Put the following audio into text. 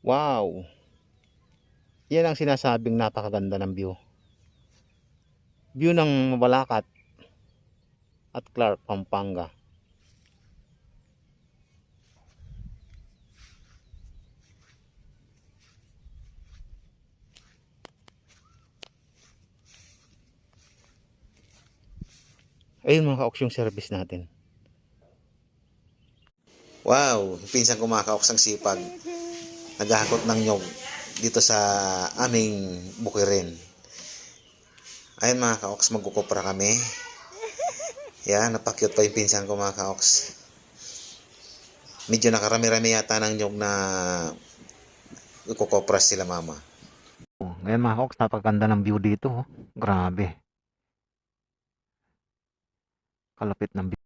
Wow! Yan ang sinasabing napakaganda ng view. View ng Mabalacat at Clark, Pampanga. Ayun mga ka-oks yung service natin. Wow! Pinsan ko mga ka-oks ang sipag. Naghahakot ng nyog dito sa aming bukirin. Ayun mga ka-oks, magkukopra kami. Yan, napakyut pa yung pinsan ko mga ka-oks. Medyo nakarami-rami yata ng nyog na ikukopras sila mama. Ngayon mga ka-oks, napakaganda ng view dito. Grabe. Kalapit ng view.